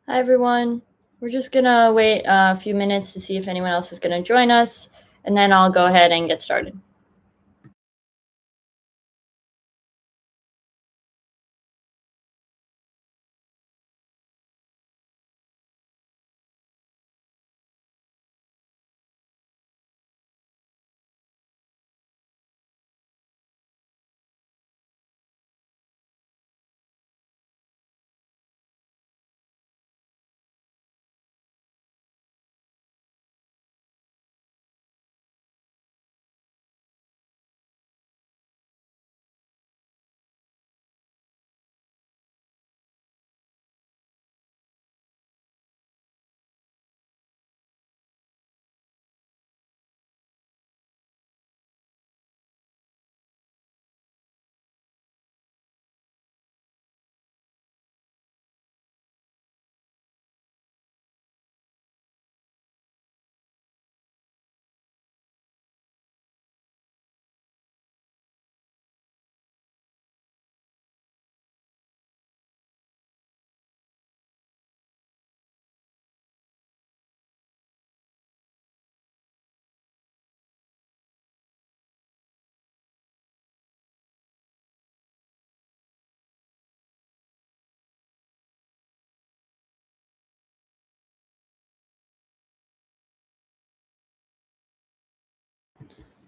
Hi, everyone. We're just going to wait a few minutes to see if anyone else is going to join us, and then I'll go ahead and get started.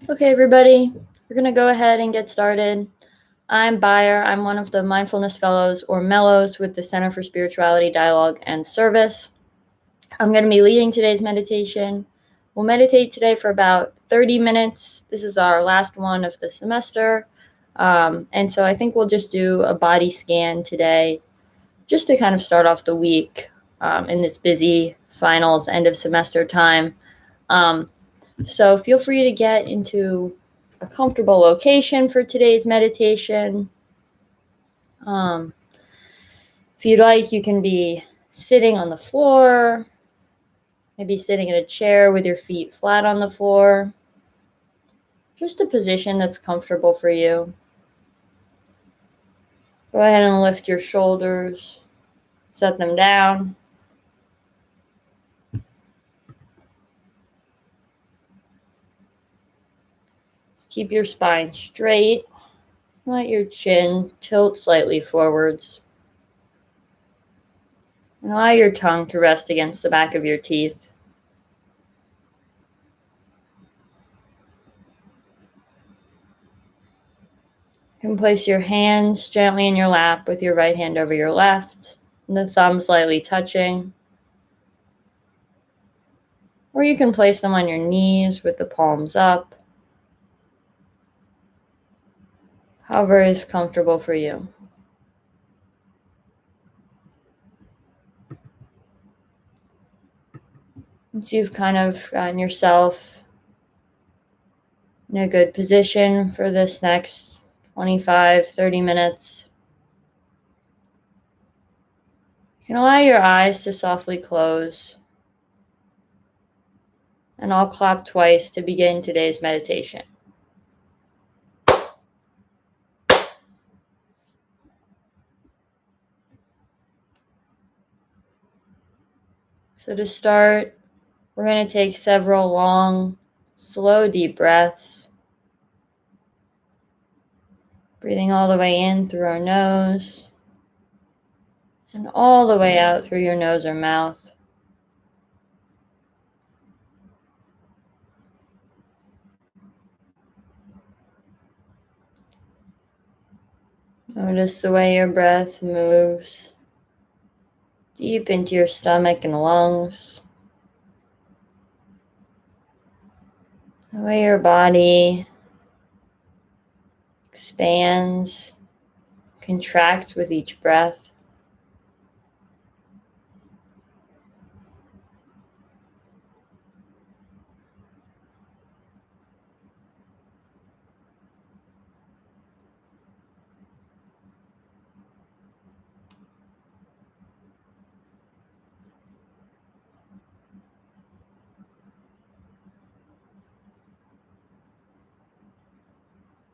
Okay, everybody, we're going to go ahead and get started. I'm Beyer. I'm one of the Mindfulness Fellows, or Mellows, with the Center for Spirituality, Dialogue, and Service. I'm going to be leading today's meditation. We'll meditate today for about 30 minutes. This is our last one of the semester. And so I think we'll just do a body scan today, just to kind of start off the week in this busy finals, end of semester time. So feel free to get into a comfortable location for today's meditation. If you'd like, you can be sitting on the floor, maybe sitting in a chair with your feet flat on the floor. Just a position that's comfortable for you. Go ahead and lift your shoulders, set them down. Keep your spine straight. Let your chin tilt slightly forwards. And allow your tongue to rest against the back of your teeth. You can place your hands gently in your lap with your right hand over your left, and the thumbs lightly touching. Or you can place them on your knees with the palms up. However is comfortable for you. Once you've kind of gotten yourself in a good position for this next 25, 30 minutes, you can allow your eyes to softly close. And I'll clap twice to begin today's meditation. So to start, we're going to take several long, slow, deep breaths. Breathing all the way in through our nose and all the way out through your nose or mouth. Notice the way your breath moves deep into your stomach and lungs. The way your body expands, contracts with each breath.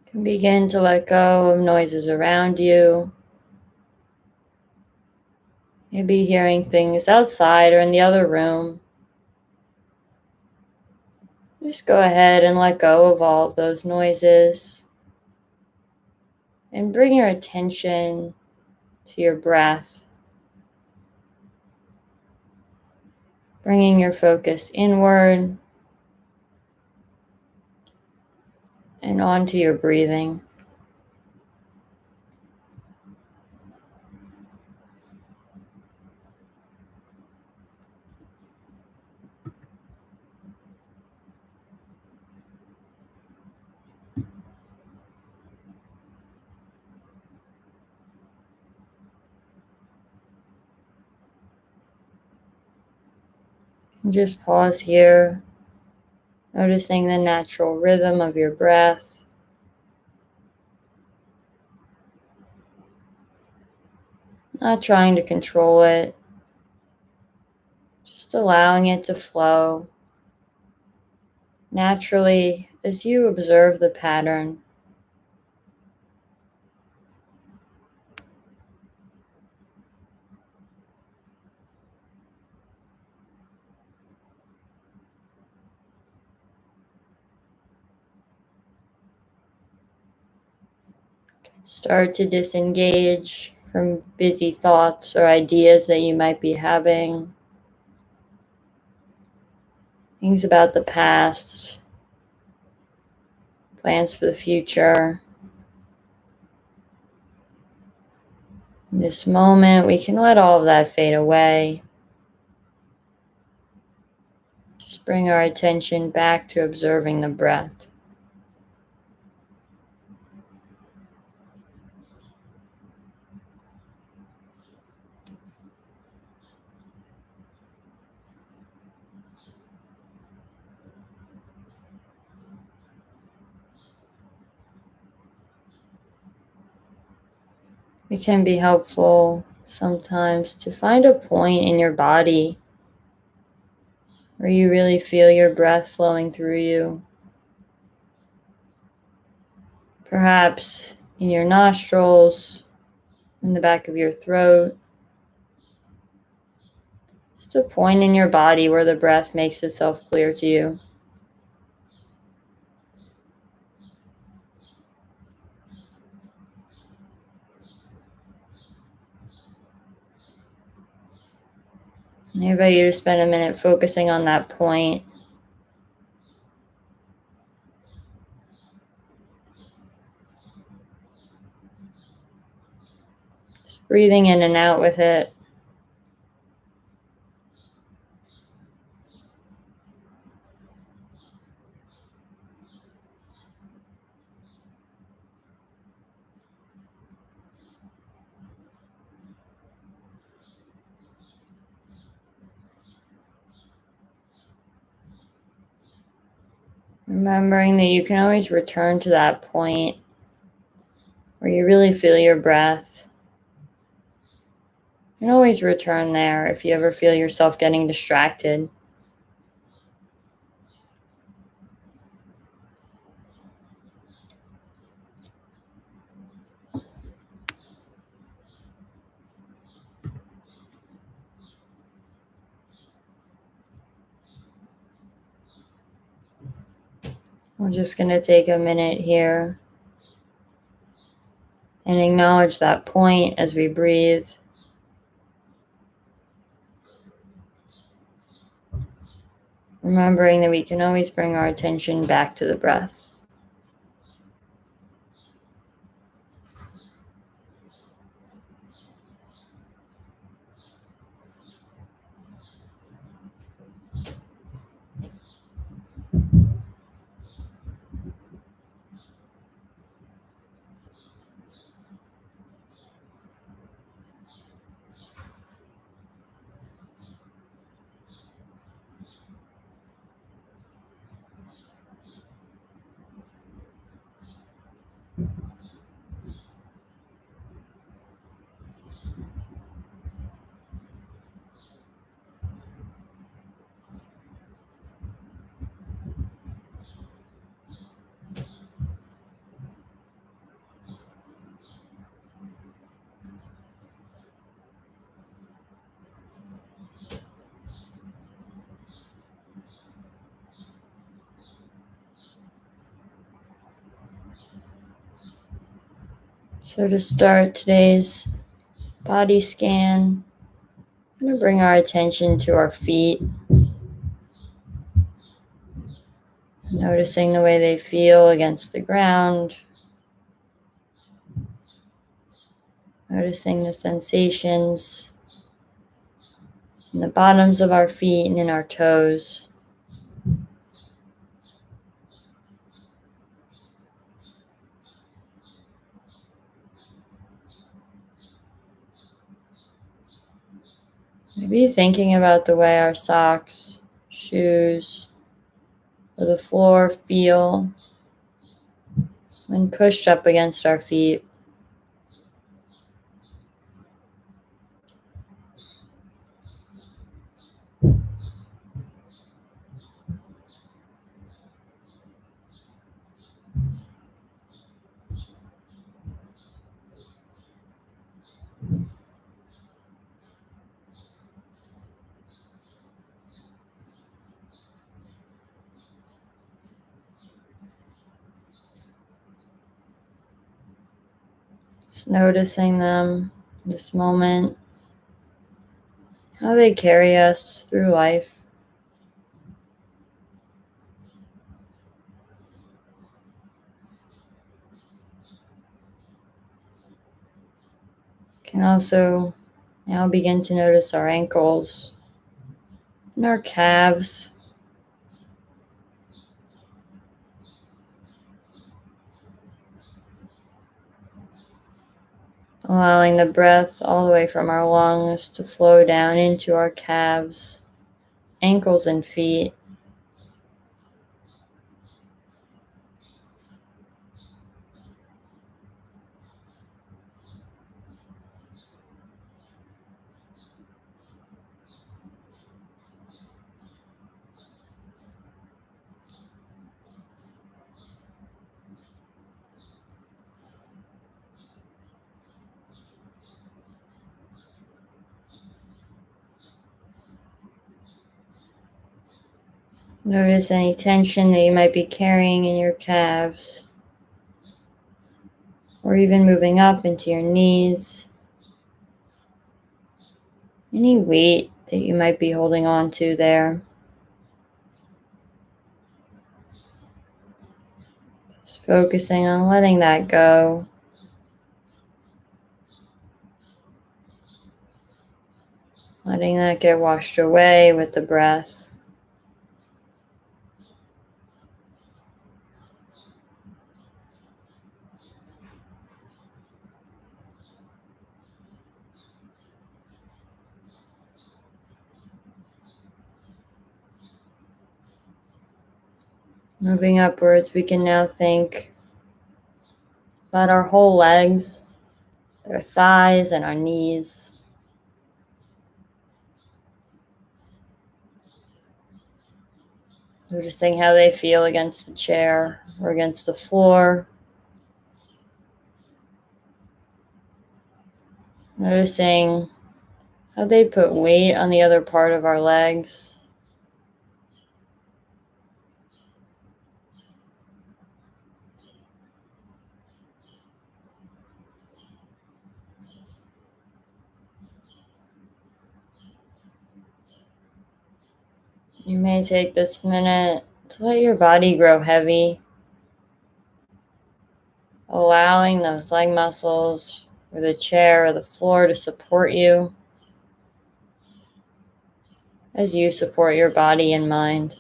You can begin to let go of noises around you. Maybe hearing things outside or in the other room. Just go ahead and let go of all of those noises and bring your attention to your breath, bringing your focus inward and onto your breathing. And just pause here, noticing the natural rhythm of your breath. Not trying to control it, just allowing it to flow naturally as you observe the pattern. Start to disengage from busy thoughts or ideas that you might be having. Things about the past, plans for the future. In this moment, we can let all of that fade away. Just bring our attention back to observing the breath. It can be helpful sometimes to find a point in your body where you really feel your breath flowing through you. Perhaps in your nostrils, in the back of your throat. Just a point in your body where the breath makes itself clear to you. I invite you to spend a minute focusing on that point. Just breathing in and out with it. Remembering that you can always return to that point where you really feel your breath. You can always return there if you ever feel yourself getting distracted. We're just going to take a minute here and acknowledge that point as we breathe. Remembering that we can always bring our attention back to the breath. So to start today's body scan, I'm going to bring our attention to our feet, noticing the way they feel against the ground, noticing the sensations in the bottoms of our feet and in our toes. Maybe thinking about the way our socks, shoes, or the floor feel when pushed up against our feet. Just noticing them, this moment, how they carry us through life. Can also now begin to notice our ankles and our calves. Allowing the breath all the way from our lungs to flow down into our calves, ankles, and feet. Notice any tension that you might be carrying in your calves, or even moving up into your knees. Any weight that you might be holding on to there. Just focusing on letting that go. Letting that get washed away with the breath. Moving upwards, we can now think about our whole legs, our thighs and our knees. Noticing how they feel against the chair or against the floor. Noticing how they put weight on the other part of our legs. You may take this minute to let your body grow heavy, allowing those leg muscles or the chair or the floor to support you as you support your body and mind.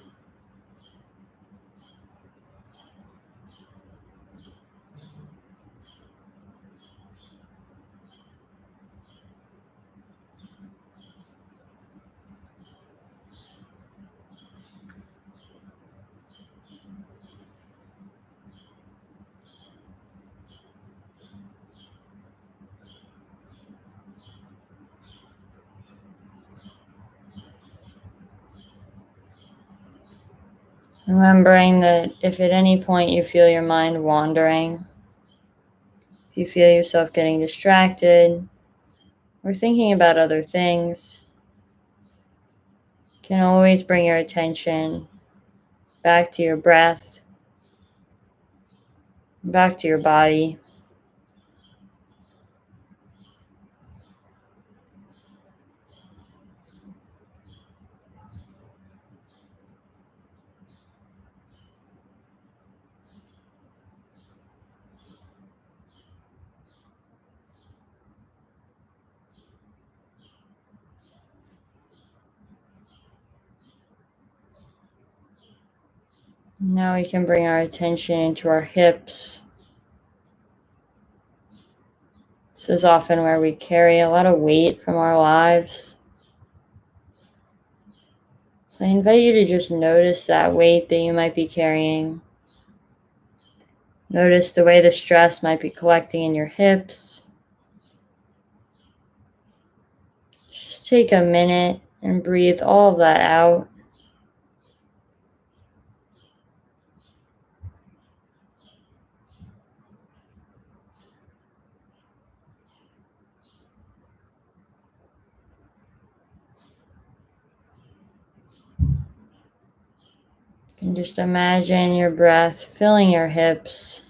Remembering that if at any point you feel your mind wandering, if you feel yourself getting distracted or thinking about other things, you can always bring your attention back to your breath, back to your body. Now we can bring our attention into our hips. This is often where we carry a lot of weight from our lives. So I invite you to just notice that weight that you might be carrying. Notice the way the stress might be collecting in your hips. Just take a minute and breathe all of that out. And just imagine your breath filling your hips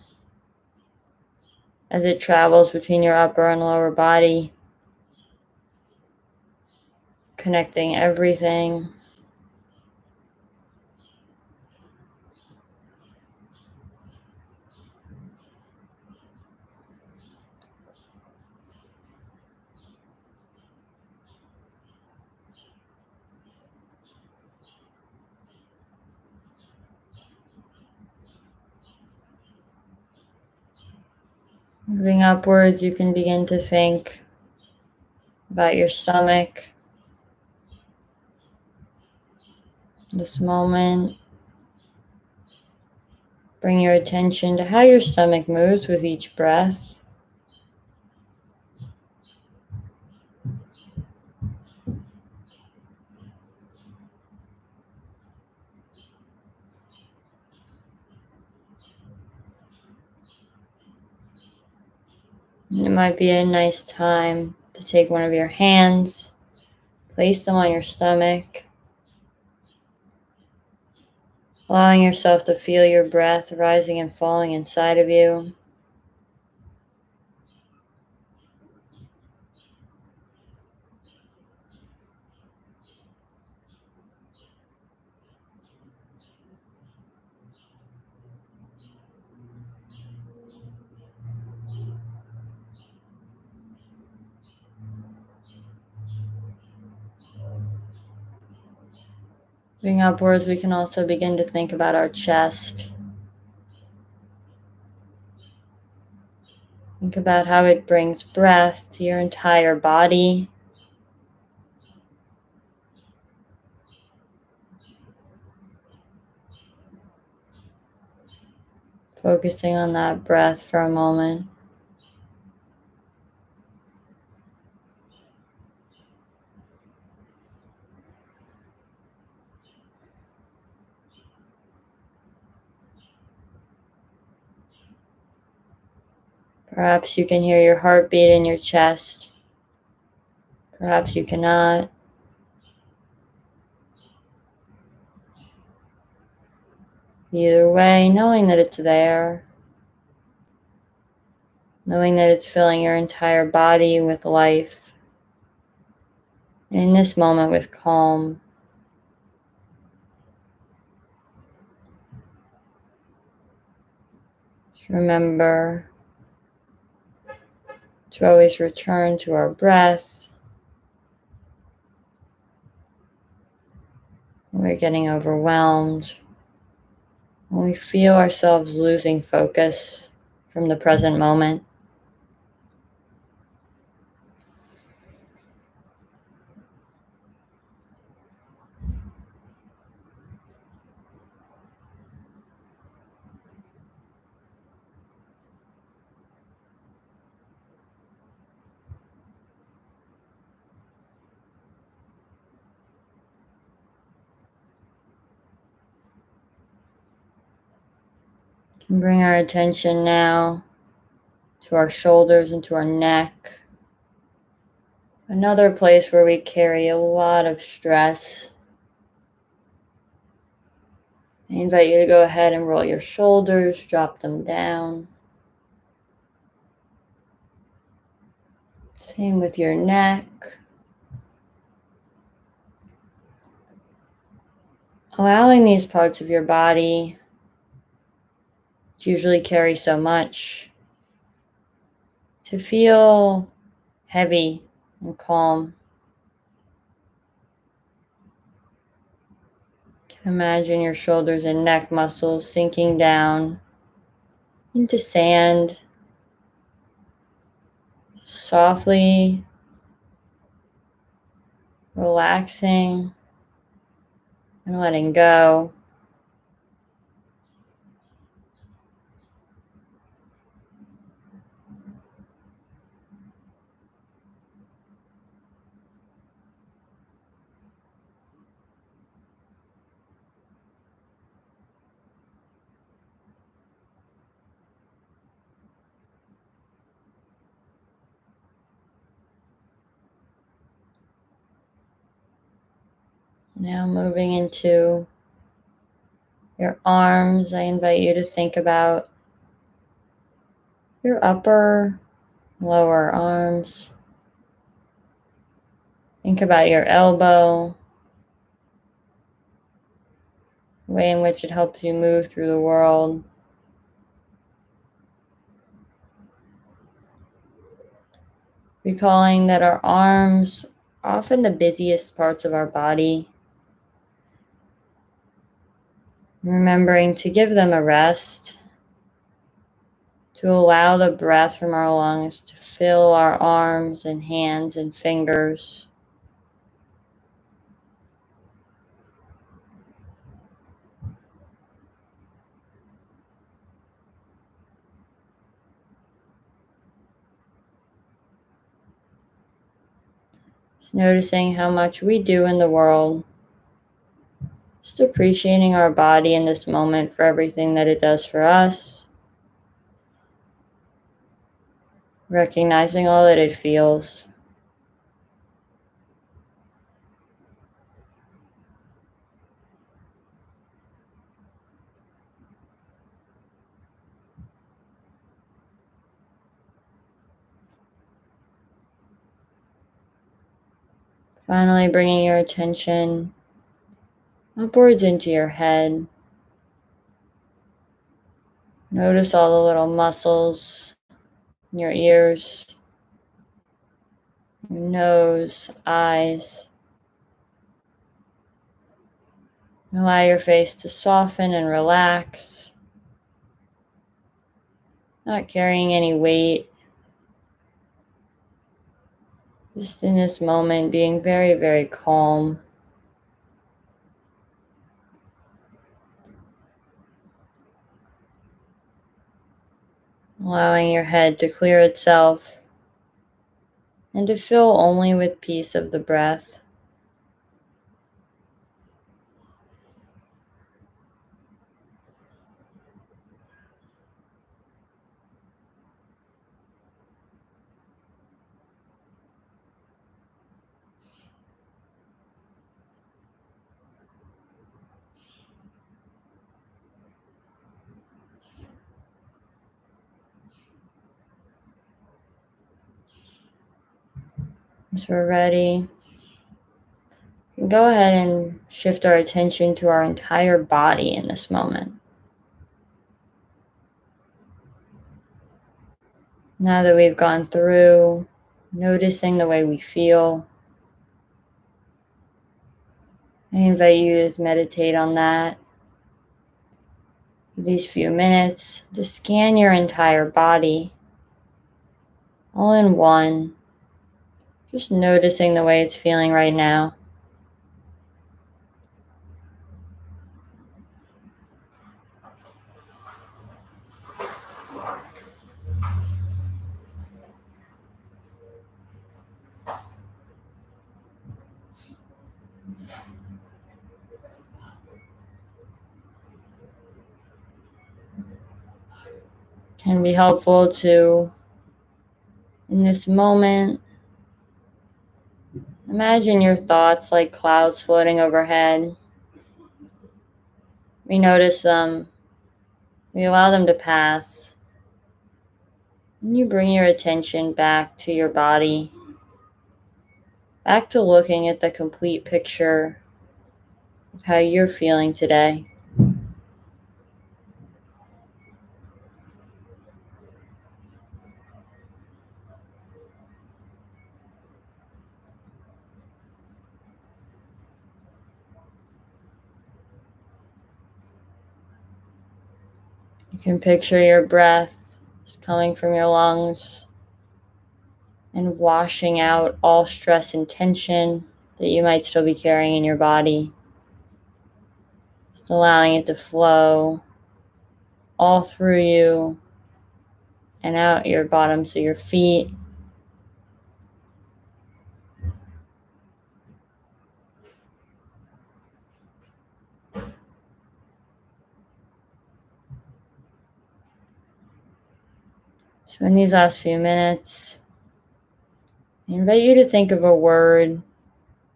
as it travels between your upper and lower body, connecting everything. Moving upwards, you can begin to think about your stomach. This moment, bring your attention to how your stomach moves with each breath. And it might be a nice time to take one of your hands, place them on your stomach, allowing yourself to feel your breath rising and falling inside of you. Moving upwards, we can also begin to think about our chest. Think about how it brings breath to your entire body. Focusing on that breath for a moment. Perhaps you can hear your heartbeat in your chest. Perhaps you cannot. Either way, knowing that it's there, knowing that it's filling your entire body with life, and in this moment with calm. Just remember to always return to our breath when we're getting overwhelmed, when we feel ourselves losing focus from the present moment. And bring our attention now to our shoulders and to our neck. Another place where we carry a lot of stress. I invite you to go ahead and roll your shoulders, drop them down. Same with your neck. Allowing these parts of your body, which usually carry so much, to feel heavy and calm. Imagine your shoulders and neck muscles sinking down into sand, softly relaxing and letting go. Now moving into your arms, I invite you to think about your upper, lower arms. Think about your elbow, the way in which it helps you move through the world. Recalling that our arms are often the busiest parts of our body. Remembering to give them a rest, to allow the breath from our lungs to fill our arms and hands and fingers. Noticing how much we do in the world. Just appreciating our body in this moment for everything that it does for us. Recognizing all that it feels. Finally, bringing your attention upwards into your head. Notice all the little muscles in your ears, your nose, eyes. Allow your face to soften and relax, not carrying any weight. Just in this moment, being very, very calm. Allowing your head to clear itself and to fill only with peace of the breath. Once we're ready, we can go ahead and shift our attention to our entire body in this moment. Now that we've gone through noticing the way we feel, I invite you to meditate on that for these few minutes, to scan your entire body, all in one, just noticing the way it's feeling right now. Can be helpful to, in this moment, imagine your thoughts like clouds floating overhead. We notice them, we allow them to pass, and you bring your attention back to your body, back to looking at the complete picture of how you're feeling today. You can picture your breath just coming from your lungs and washing out all stress and tension that you might still be carrying in your body. Just allowing it to flow all through you and out your bottoms of your feet. So in these last few minutes, I invite you to think of a word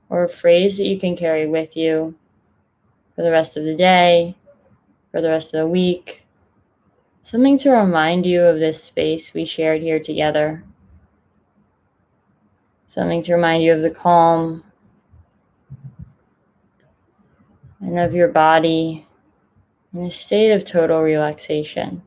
or a phrase that you can carry with you for the rest of the day, for the rest of the week. Something to remind you of this space we shared here together. Something to remind you of the calm and of your body in a state of total relaxation.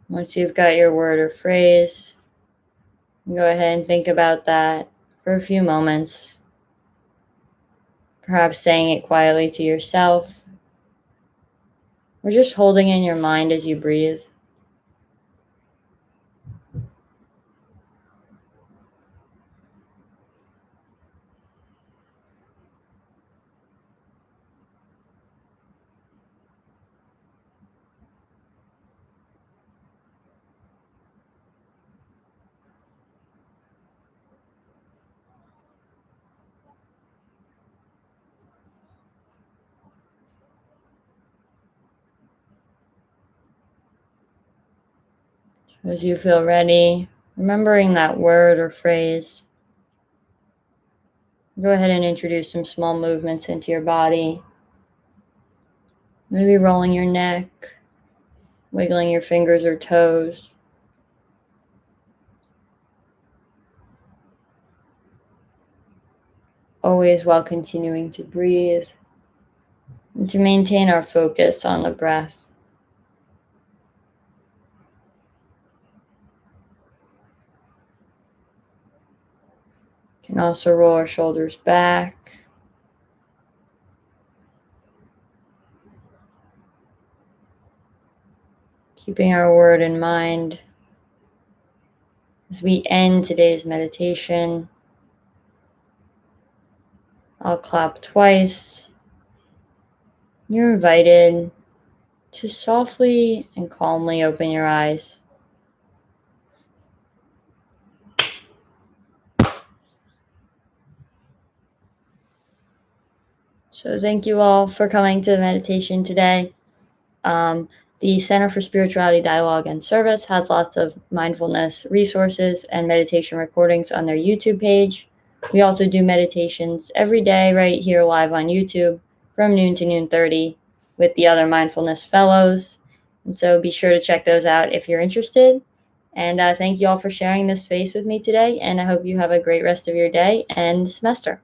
Once you've got your word or phrase, go ahead and think about that for a few moments. Perhaps saying it quietly to yourself, or just holding in your mind as you breathe. As you feel ready, remembering that word or phrase, go ahead and introduce some small movements into your body. Maybe rolling your neck, wiggling your fingers or toes. Always while continuing to breathe and to maintain our focus on the breath. Can also roll our shoulders back. Keeping our word in mind as we end today's meditation. I'll clap twice. You're invited to softly and calmly open your eyes. So thank you all for coming to the meditation today. The Center for Spirituality, Dialogue, and Service has lots of mindfulness resources and meditation recordings on their YouTube page. We also do meditations every day right here live on YouTube from noon to noon 30 with the other mindfulness fellows. And so be sure to check those out if you're interested. And thank you all for sharing this space with me today. And I hope you have a great rest of your day and semester.